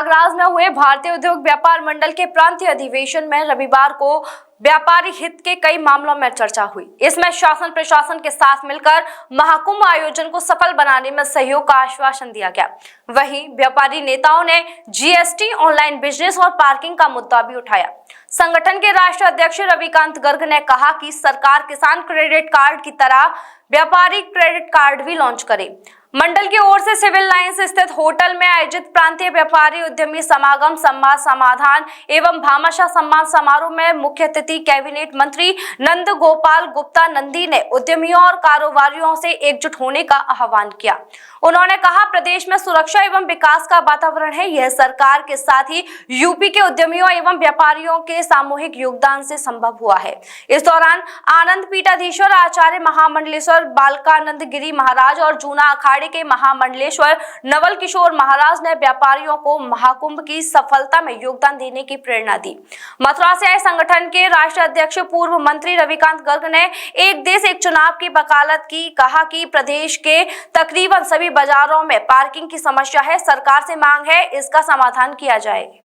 प्रयागराज में हुए भारतीय उद्योग व्यापार मंडल के प्रांतीय अधिवेशन में रविवार को व्यापारी हित के कई मामलों में चर्चा हुई। इसमें शासन प्रशासन के साथ मिलकर महाकुंभ आयोजन को सफल बनाने में सहयोग का आश्वासन दिया गया। वहीं व्यापारी नेताओं ने जीएसटी, ऑनलाइन बिजनेस और पार्किंग का मुद्दा भी उठाया। संगठन के राष्ट्रीय अध्यक्ष रविकांत गर्ग ने कहा कि सरकार किसान क्रेडिट कार्ड की तरह व्यापारी क्रेडिट कार्ड भी लॉन्च करे। मंडल की ओर से सिविल लाइंस स्थित होटल में आयोजित प्रांतीय व्यापारी उद्यमी समागम, संवाद, समाधान एवं भामाशाह सम्मान समारोह में मुख्य अतिथि कैबिनेट मंत्री नंद गोपाल गुप्ता नंदी ने उद्यमियों और कारोबारियों से एकजुट होने का आह्वान किया। उन्होंने कहा, प्रदेश में सुरक्षा एवं विकास का वातावरण है। यह सरकार के साथ ही यूपी के उद्यमियों एवं व्यापारियों के सामूहिक योगदान से संभव हुआ है। इस दौरान आनंद पीठाधीश्वर आचार्य महामंडलेश्वर बालकानंद गिरी महाराज और जूना अखाड़े के महामंडलेश्वर नवल किशोर महाराज ने व्यापारियों को महाकुंभ की सफलता में योगदान देने की प्रेरणा दी। मथुरा से आए संगठन के राष्ट्रीय अध्यक्ष पूर्व मंत्री रविकांत गर्ग ने एक देश एक चुनाव की वकालत की। कहा कि प्रदेश के तकरीबन सभी बाजारों में पार्किंग की समस्या है, सरकार से मांग है इसका समाधान किया जाए।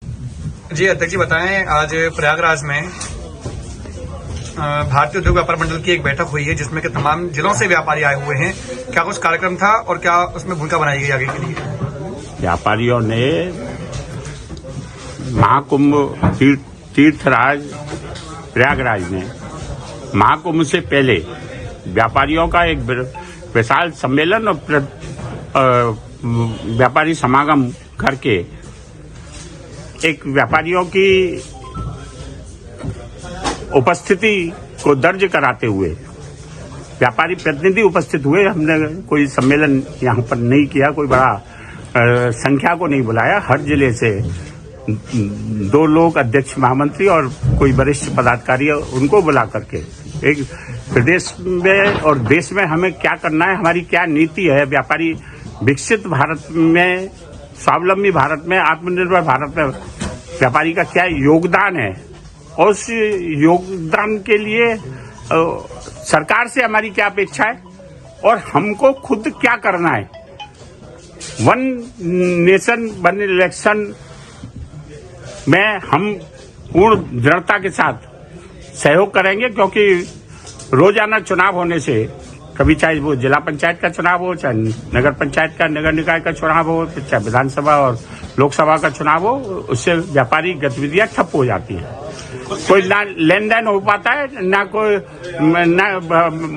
जी अध्यक्ष जी बताएं, आज प्रयागराज में भारतीय उद्योग व्यापार मंडल की एक बैठक हुई है जिसमें कि तमाम जिलों से व्यापारी आए हुए हैं। क्या कुछ कार्यक्रम था और क्या उसमें भूमिका बनाई गई आगे के लिए? व्यापारियों ने महाकुंभ तीर्थराज प्रयागराज में महाकुंभ से पहले व्यापारियों का एक विशाल सम्मेलन और व्यापारी समागम करके एक व्यापारियों की उपस्थिति को दर्ज कराते हुए व्यापारी प्रतिनिधि उपस्थित हुए। हमने कोई सम्मेलन यहाँ पर नहीं किया, कोई बड़ा संख्या को नहीं बुलाया। हर जिले से 2 लोग, अध्यक्ष, महामंत्री और कोई वरिष्ठ पदाधिकारी, उनको बुला करके एक प्रदेश में और देश में हमें क्या करना है, हमारी क्या नीति है, व्यापारी विकसित भारत में, स्वावलंबी भारत में, आत्मनिर्भर भारत में व्यापारी का क्या योगदान है और उस योगदान के लिए सरकार से हमारी क्या अपेक्षा है और हमको खुद क्या करना है। वन नेशन वन इलेक्शन में हम पूर्ण दृढ़ता के साथ सहयोग करेंगे, क्योंकि रोजाना चुनाव होने से, कभी चाहे वो जिला पंचायत का चुनाव हो, चाहे नगर पंचायत का, नगर निकाय का चुनाव हो, चाहे विधानसभा और लोकसभा का चुनाव हो, उससे व्यापारी गतिविधियां ठप हो जाती है। कोई ना लेन देन हो पाता है, ना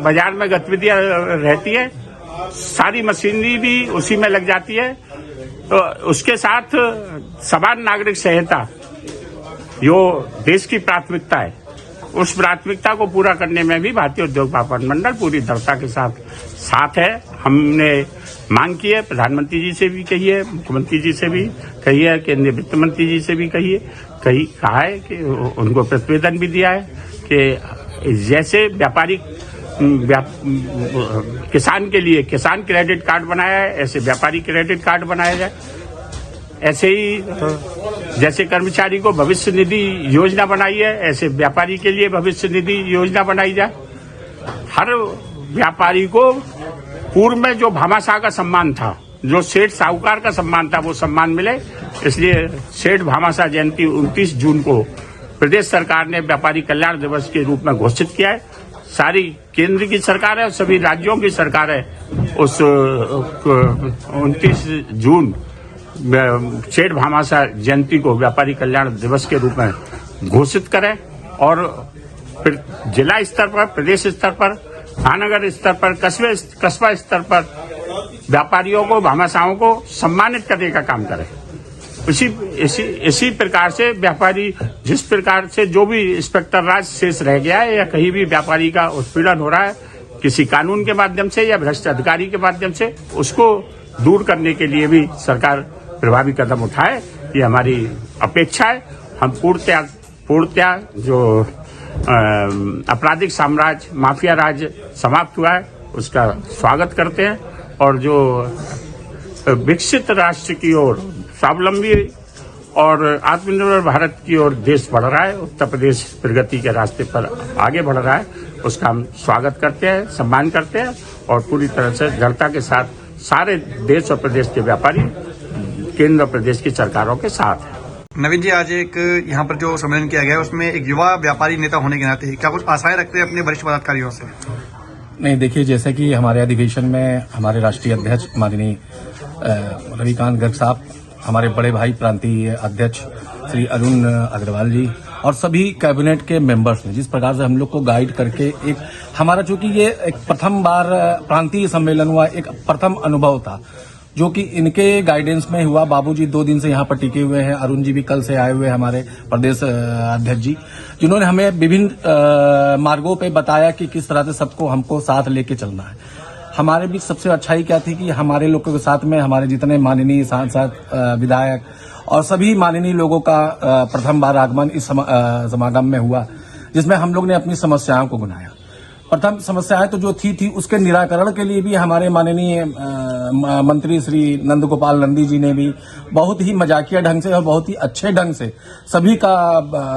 बाजार में गतिविधियां रहती है, सारी मशीनरी भी उसी में लग जाती है। तो उसके साथ समान नागरिक संहिता जो देश की प्राथमिकता है, उस प्राथमिकता को पूरा करने में भी भारतीय उद्योग व्यापार मंडल पूरी दृढ़ता के साथ है। हमने मांग की है, प्रधानमंत्री जी से भी कही है, मुख्यमंत्री जी से भी कही है, केंद्रीय वित्त मंत्री जी से भी कहा है कि उनको प्रतिवेदन भी दिया है कि जैसे व्यापारी किसान के लिए किसान क्रेडिट कार्ड बनाया है, ऐसे व्यापारी क्रेडिट कार्ड बनाया जाए। ऐसे ही जैसे कर्मचारी को भविष्य निधि योजना बनाई है, ऐसे व्यापारी के लिए भविष्य निधि योजना बनाई जाए। हर व्यापारी को पूर्व में जो भामाशाह का सम्मान था, जो सेठ साहूकार का सम्मान था, वो सम्मान मिले। इसलिए सेठ भामाशाह जयंती 29 जून को प्रदेश सरकार ने व्यापारी कल्याण दिवस के रूप में घोषित किया है। सारी केंद्र की सरकार है और सभी राज्यों की सरकार है उस 29 जून सेठ भामाशाह जयंती को व्यापारी कल्याण दिवस के रूप में घोषित करें और फिर जिला स्तर पर, प्रदेश स्तर पर, महानगर स्तर पर, कस्बा स्तर पर व्यापारियों को, भामाशाहों को सम्मानित करने का काम करें। इसी प्रकार से व्यापारी, जिस प्रकार से जो भी इंस्पेक्टर राज शेष रह गया है या कहीं भी व्यापारी का उत्पीड़न हो रहा है किसी कानून के माध्यम से या भ्रष्ट अधिकारी के माध्यम से, उसको दूर करने के लिए भी सरकार प्रभावी कदम उठाए, ये हमारी अपेक्षा है। हम पूर्णतया जो आपराधिक साम्राज्य, माफिया राज समाप्त हुआ है उसका स्वागत करते हैं और जो विकसित राष्ट्र की ओर, स्वावलंबी और आत्मनिर्भर भारत की ओर देश बढ़ रहा है, उत्तर प्रदेश प्रगति के रास्ते पर आगे बढ़ रहा है, उसका हम स्वागत करते हैं, सम्मान करते हैं और पूरी तरह से दृढ़ता के साथ सारे देश और प्रदेश के व्यापारी केंद्र प्रदेश की सरकारों के साथ है। नवीन जी, आज एक यहाँ पर जो सम्मेलन किया गया है उसमें एक युवा व्यापारी नेता होने के नाते क्या कुछ आशाएं रखते हैं अपने वरिष्ठ पदाधिकारियों से? नहीं, देखिए, जैसे कि हमारे अधिवेशन में हमारे राष्ट्रीय अध्यक्ष माननीय रविकांत गर्ग साहब, हमारे बड़े भाई प्रांतीय अध्यक्ष श्री अरुण अग्रवाल जी और सभी कैबिनेट के मेंबर्स ने जिस प्रकार से हम लोग को गाइड करके एक हमारा, चूंकि ये एक प्रथम बार प्रांतीय सम्मेलन हुआ, एक प्रथम अनुभव था जो कि इनके गाइडेंस में हुआ। बाबूजी 2 दिन से यहाँ पर टिके हुए हैं, अरुण जी भी कल से आए हुए हैं, हमारे प्रदेश अध्यक्ष जी, जिन्होंने हमें विभिन्न मार्गों पे बताया कि किस तरह से सबको हमको साथ लेके चलना है। हमारे बीच सबसे अच्छाई क्या थी कि हमारे लोगों के साथ में हमारे जितने माननीय सांसद, विधायक और सभी माननीय लोगों का प्रथम बार आगमन इस समागम में हुआ, जिसमें हम लोग ने अपनी समस्याओं को गिनाया। प्रथम समस्याएं तो जो थी उसके निराकरण के लिए भी हमारे माननीय मंत्री श्री नंद गोपाल नंदी जी ने भी बहुत ही मजाकिया ढंग से और बहुत ही अच्छे ढंग से सभी का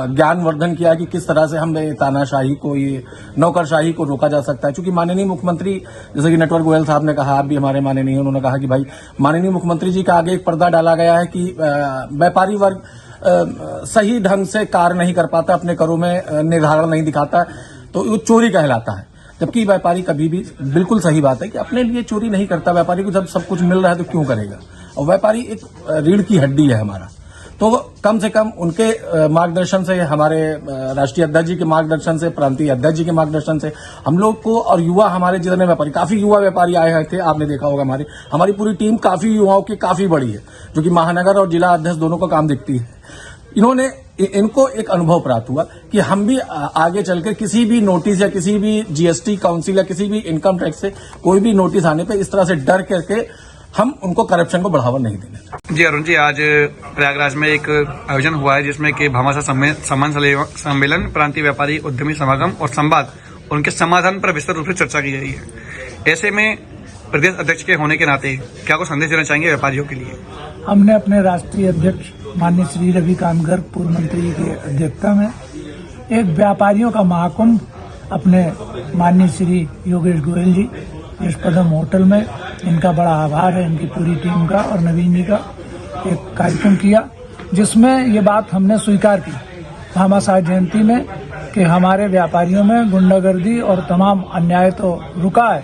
ज्ञानवर्धन किया कि किस तरह से हम तानाशाही को, ये नौकरशाही को रोका जा सकता है। क्योंकि माननीय मुख्यमंत्री, जैसे कि नटवर गोयल साहब ने कहा, आप भी हमारे माननीय, उन्होंने कहा कि भाई माननीय मुख्यमंत्री जी के आगे एक पर्दा डाला गया है कि व्यापारी वर्ग सही ढंग से कार्य नहीं कर पाता, अपने करों में निर्धारण नहीं दिखाता, तो वो चोरी कहलाता है। जबकि व्यापारी कभी भी, बिल्कुल सही बात है कि अपने लिए चोरी नहीं करता। व्यापारी को जब सब कुछ मिल रहा है तो क्यों करेगा? और व्यापारी एक रीढ़ की हड्डी है हमारा, तो कम से कम उनके मार्गदर्शन से, हमारे राष्ट्रीय अध्यक्ष जी के मार्गदर्शन से, प्रांतीय अध्यक्ष जी के मार्गदर्शन से हम लोग को और युवा, हमारे जितने व्यापारी, काफी युवा व्यापारी आए हुए थे, आपने देखा होगा हमारी पूरी टीम काफी युवाओं की काफी बड़ी है, जो कि महानगर और जिला अध्यक्ष दोनों को काम दिखती है। इनको एक अनुभव प्राप्त हुआ कि हम भी आगे चलकर किसी भी नोटिस या किसी भी जीएसटी काउंसिल या किसी भी इनकम टैक्स से कोई भी नोटिस आने पे इस तरह से डर करके हम उनको करप्शन को बढ़ावा नहीं देंगे। जी अरुण जी, आज प्रयागराज में एक आयोजन हुआ है जिसमें कि भामाशाह सम्मान सम्मेलन, प्रांतीय व्यापारी उद्यमी समागम और संवाद, उनके समाधान पर विस्तृत रूप से चर्चा की गई है। ऐसे में प्रदेश अध्यक्ष के होने के नाते क्या कुछ संदेश देना चाहेंगे व्यापारियों के लिए? हमने अपने राष्ट्रीय अध्यक्ष माननीय श्री रविकांत गर्ग पूर्व मंत्री जी की अध्यक्षता में एक व्यापारियों का महाकुंभ अपने माननीय श्री योगेश गोयल जी यशपदम होटल में, इनका बड़ा आभार है इनकी पूरी टीम का और नवीन जी का, एक कार्यक्रम किया जिसमें ये बात हमने स्वीकार की भामाशाह जयंती में कि हमारे व्यापारियों में गुंडागर्दी और तमाम अन्याय तो रुका है,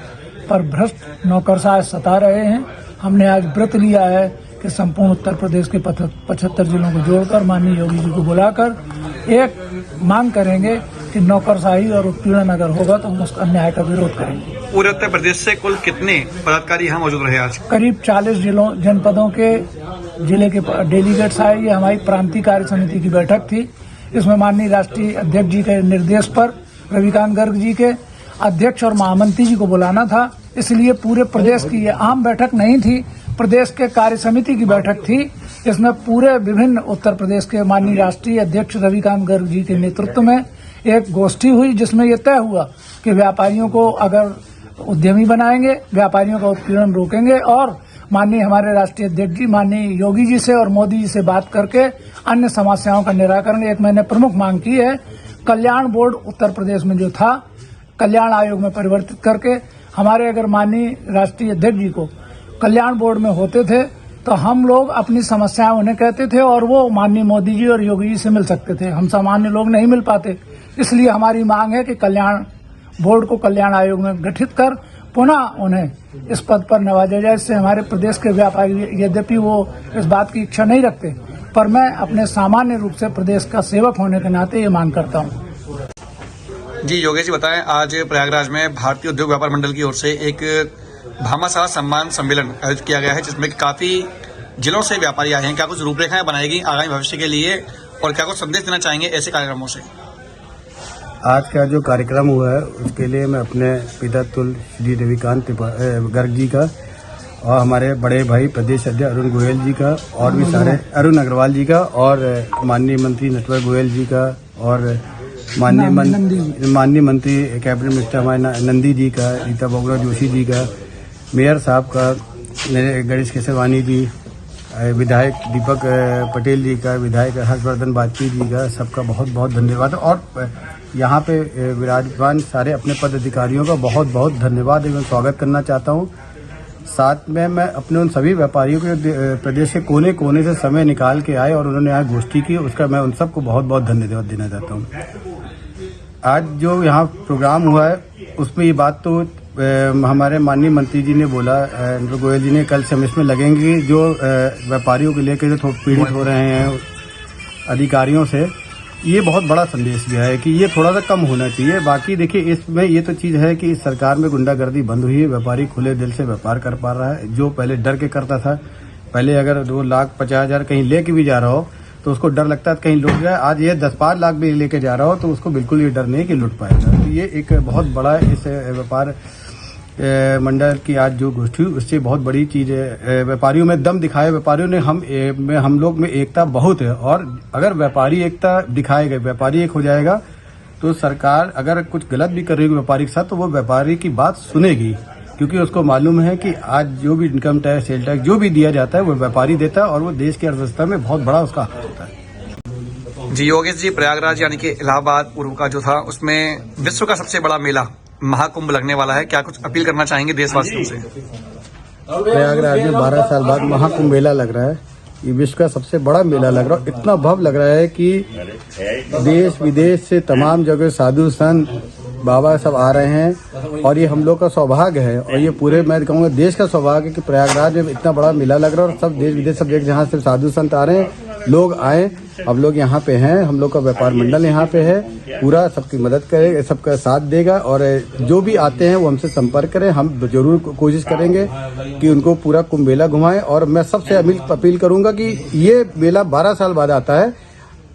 पर भ्रष्ट नौकरशाह सता रहे हैं। हमने आज व्रत लिया है कि संपूर्ण उत्तर प्रदेश के 75 जिलों को जोड़कर माननीय योगी जी को बुलाकर एक मांग करेंगे कि नौकरशाही और उत्पीड़न अगर होगा तो हम उस अन्याय का विरोध करेंगे। पूरे उत्तर प्रदेश से कुल कितने पदाधिकारी यहाँ मौजूद रहे आज? करीब 40 जनपदों के जिले के डेलीगेट्स आए। ये हमारी प्रांतीय कार्य समिति की बैठक थी। इसमें माननीय राष्ट्रीय अध्यक्ष जी के निर्देश पर रविकांत गर्ग जी के अध्यक्ष और महामंत्री जी को बुलाना था, इसलिए पूरे प्रदेश की ये आम बैठक नहीं थी, प्रदेश के कार्य समिति की बैठक थी। इसमें पूरे विभिन्न उत्तर प्रदेश के माननीय राष्ट्रीय अध्यक्ष रविकांत गर्ग जी के नेतृत्व में एक गोष्ठी हुई जिसमें यह तय हुआ कि व्यापारियों को अगर उद्यमी बनाएंगे, व्यापारियों का उत्पीड़न रोकेंगे और माननीय हमारे राष्ट्रीय अध्यक्ष जी माननीय योगी जी से और मोदी जी से बात करके अन्य समस्याओं का निराकरण। एक मैंने प्रमुख मांग की है, कल्याण बोर्ड उत्तर प्रदेश में जो था कल्याण आयोग में परिवर्तित करके हमारे अगर माननीय राष्ट्रीय अध्यक्ष जी को कल्याण बोर्ड में होते थे तो हम लोग अपनी समस्याएं उन्हें कहते थे और वो माननीय मोदी जी और योगी जी से मिल सकते थे। हम सामान्य लोग नहीं मिल पाते, इसलिए हमारी मांग है कि कल्याण बोर्ड को कल्याण आयोग में गठित कर पुनः उन्हें इस पद पर नवाजा जाए। इससे हमारे प्रदेश के व्यापारी, यद्यपि वो इस बात की इच्छा नहीं रखते, पर मैं अपने सामान्य रूप से प्रदेश का सेवक होने के नाते ये मांग करता हूँ। जी योगेश जी, बताएं, आज प्रयागराज में भारतीय उद्योग व्यापार मंडल की ओर से एक भामाशाह सम्मान सम्मेलन आयोजित किया गया है जिसमें काफी जिलों से व्यापारी आए हैं। क्या कुछ रूपरेखाएं बनाई गई आगामी भविष्य के लिए और क्या कुछ संदेश देना चाहेंगे ऐसे कार्यक्रमों से? आज का जो कार्यक्रम हुआ है उसके लिए मैं अपने पिता तुल श्री रविकांत गर्ग जी का और हमारे बड़े भाई प्रदेश अध्यक्ष अरुण गोयल जी का और भी सारे अरुण अग्रवाल जी का और माननीय मंत्री नटवर गोयल जी का और माननीय मंत्री कैबिनेट मिनिस्टर हमारे नंदी जी का, रीता बहुगुणा जोशी जी का, मेयर साहब का, गणेश केसरवानी जी, विधायक दीपक पटेल जी का, विधायक हर्षवर्धन बाजपेयी जी का, सबका बहुत बहुत धन्यवाद। और यहाँ पे विराजमान सारे अपने पदाधिकारियों का बहुत बहुत धन्यवाद एवं स्वागत करना चाहता हूँ। साथ में मैं अपने उन सभी व्यापारियों के प्रदेश के कोने कोने से समय निकाल के आए और उन्होंने यहाँ गोष्ठी की, उसका मैं उन सबको बहुत बहुत धन्यवाद देना चाहता हूँ। आज जो यहाँ प्रोग्राम हुआ है उसमें ये बात तो हमारे माननीय मंत्री जी ने बोला, गोयल जी ने, कल से हम इसमें लगेंगे जो व्यापारियों को लेकर जो पीड़ित हो रहे हैं अधिकारियों से, ये बहुत बड़ा संदेश गया है कि ये थोड़ा सा कम होना चाहिए। बाकी देखिए इसमें ये तो चीज़ है कि इस सरकार में गुंडागर्दी बंद हुई है, व्यापारी खुले दिल से व्यापार कर पा रहा है। जो पहले डर के करता था, पहले अगर 2,50,000 कहीं लेके भी जा रहा हो तो उसको डर लगता है कहीं लूट जाए, आज ये 10-5 लाख भी लेके जा रहा हो तो उसको बिल्कुल ये डर नहीं कि लूट पाएगा। तो ये एक बहुत बड़ा इस व्यापार मंडल की आज जो गोष्ठी हुई उससे बहुत बड़ी चीज है। व्यापारियों में दम दिखाए, व्यापारियों ने हम लोग में एकता बहुत है, और अगर व्यापारी एकता दिखाएगा, व्यापारी एक हो जाएगा तो सरकार अगर कुछ गलत भी कर रही है व्यापारी के साथ तो वो व्यापारी की बात सुनेगी, क्योंकि उसको मालूम है कि आज जो भी इनकम टैक्स, सेल टैक्स जो भी दिया जाता है वो व्यापारी देता है और वो देश की अर्थव्यवस्था में बहुत बड़ा उसका हाथ होता है। जी योगेश जी, प्रयागराज यानी कि इलाहाबाद पूर्व का जो था उसमें विश्व का सबसे बड़ा मेला महाकुंभ लगने वाला है, क्या कुछ अपील करना चाहेंगे देशवासियों से? प्रयागराज में 12 साल बाद महाकुंभ मेला लग रहा है, ये विश्व का सबसे बड़ा मेला लग रहा है। इतना भव्य लग रहा है कि देश विदेश से तमाम जगह साधु संत बाबा सब आ रहे हैं और ये हम लोग का सौभाग्य है, और ये पूरे मैं कहूँगा देश का सौभाग्य है कि प्रयागराज में इतना बड़ा मेला लग रहा है और सब देश विदेश सब एक जहाँ से साधु संत आ रहे हैं, लोग आए, अब लोग यहाँ पे हैं, हम लोग का व्यापार मंडल यहाँ पे है, पूरा सबकी मदद करे, सबका साथ देगा, और जो भी आते हैं वो हमसे संपर्क करें, हम जरूर कोशिश करेंगे कि उनको पूरा कुंभ मेला घुमाएं। और मैं सबसे अपील करूंगा कि ये मेला 12 साल बाद आता है,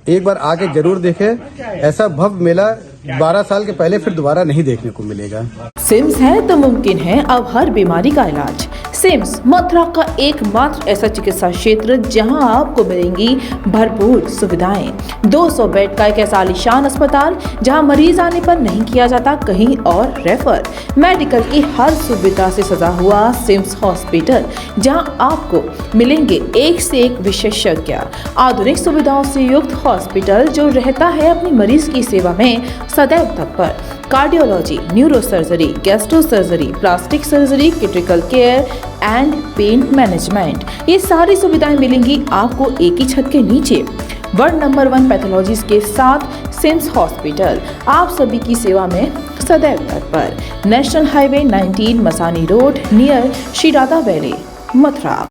एक बार आके जरूर देखें। ऐसा भव्य मेला 12 साल के पहले फिर दोबारा नहीं देखने को मिलेगा। सिम्स है तो मुमकिन है अब हर बीमारी का इलाज। सिम्स मथुरा का एकमात्र ऐसा चिकित्सा क्षेत्र जहां आपको मिलेंगी भरपूर सुविधाएं। 200 बेड का एक ऐसा आलीशान अस्पताल जहां मरीज आने पर नहीं किया जाता कहीं और रेफर। मेडिकल की हर सुविधा से सजा हुआ सिम्स हॉस्पिटल जहां आपको मिलेंगे एक से एक विशेषज्ञ। आधुनिक सुविधाओं से युक्त हॉस्पिटल जो रहता है अपनी मरीज की सेवा में सदैव तत्पर। Cardiology, neurosurgery, gastro surgery, plastic surgery, critical care and pain management, ये सारी सुविधाएं मिलेंगी आपको एक ही छत के नीचे। वर्ल्ड नंबर 1 पैथोलॉजीज के साथ सिम्स हॉस्पिटल आप सभी की सेवा में सदैव तत्पर। National highway 19 Masani road near Shri Radha valley, Mathura.